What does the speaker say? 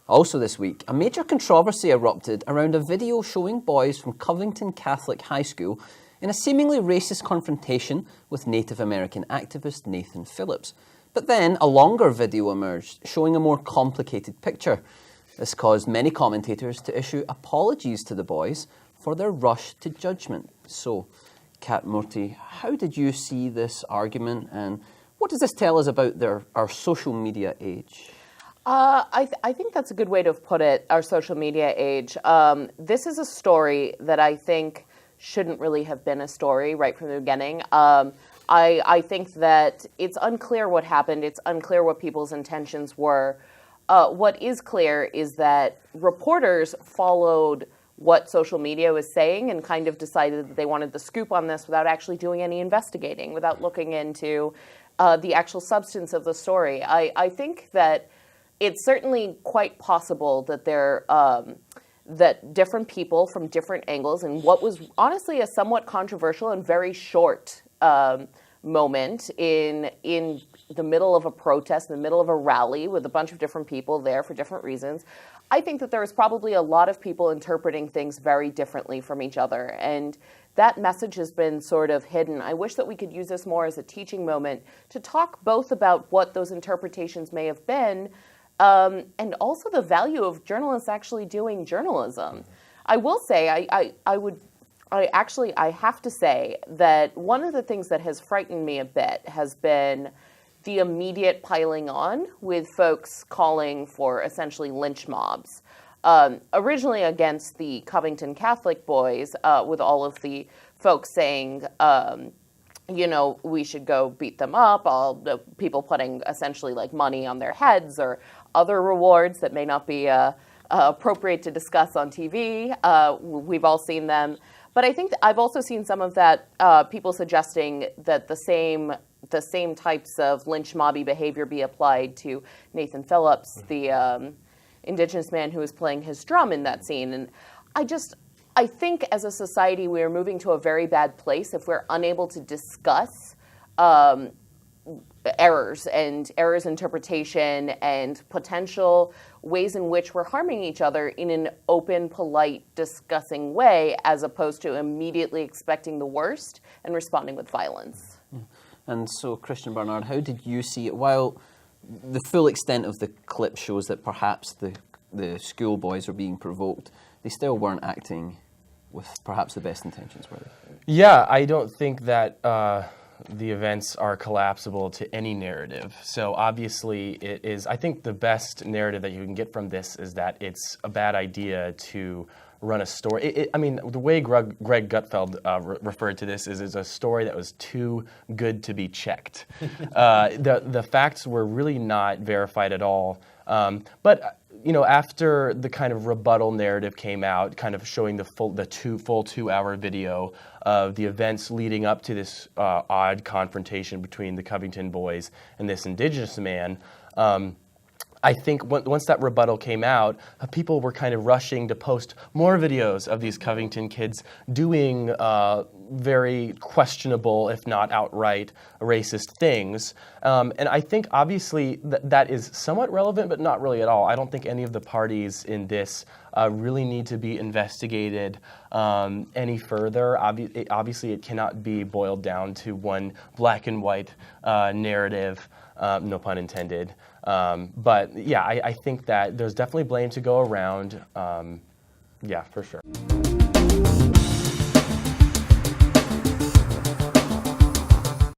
Also this week, a major controversy erupted around a video showing boys from Covington Catholic High School in a seemingly racist confrontation with Native American activist Nathan Phillips. But then a longer video emerged showing a more complicated picture. This caused many commentators to issue apologies to the boys for their rush to judgment. So, Kat, Murti, how did you see this argument, and what does this tell us about our social media age? I think that's a good way to put it, our social media age. This is a story that I think shouldn't really have been a story right from the beginning. I think that it's unclear what happened. It's unclear what people's intentions were. What is clear is that reporters followed what social media was saying and kind of decided that they wanted the scoop on this without actually doing any investigating, without looking into the actual substance of the story. I think that it's certainly quite possible that that different people from different angles, and what was honestly a somewhat controversial and very short moment in the middle of a protest, in the middle of a rally with a bunch of different people there for different reasons, I think that there was probably a lot of people interpreting things very differently from each other. And that message has been sort of hidden. I wish that we could use this more as a teaching moment to talk both about what those interpretations may have been, and also the value of journalists actually doing journalism. I will say, I have to say that one of the things that has frightened me a bit has been the immediate piling on with folks calling for essentially lynch mobs. Originally against the Covington Catholic boys, with all of the folks saying, we should go beat them up, all the people putting essentially like money on their heads or other rewards that may not be appropriate to discuss on TV. We've all seen them. But I think I've also seen some of that people suggesting that the same types of lynch mobby behavior be applied to Nathan Phillips, the Indigenous man who was playing his drum in that scene. And I think as a society we are moving to a very bad place if we're unable to discuss errors interpretation and potential ways in which we're harming each other in an open, polite, discussing way, as opposed to immediately expecting the worst and responding with violence. And so, Christian Barnard, how did you see it? While the full extent of the clip shows that perhaps the schoolboys were being provoked, they still weren't acting with perhaps the best intentions, were they? Yeah, I don't think that the events are collapsible to any narrative. So obviously it is, I think the best narrative that you can get from this is that it's a bad idea to run a story. The way Greg Gutfeld referred to this is a story that was too good to be checked. The facts were really not verified at all. But after the kind of rebuttal narrative came out, kind of showing the full 2-hour video of the events leading up to this odd confrontation between the Covington boys and this Indigenous man, I think once that rebuttal came out, people were kind of rushing to post more videos of these Covington kids doing very questionable, if not outright racist things. And I think obviously that is somewhat relevant, but not really at all. I don't think any of the parties in this really need to be investigated any further. Obviously, it cannot be boiled down to one black and white narrative, no pun intended. But yeah, I think that there's definitely blame to go around. Yeah, for sure.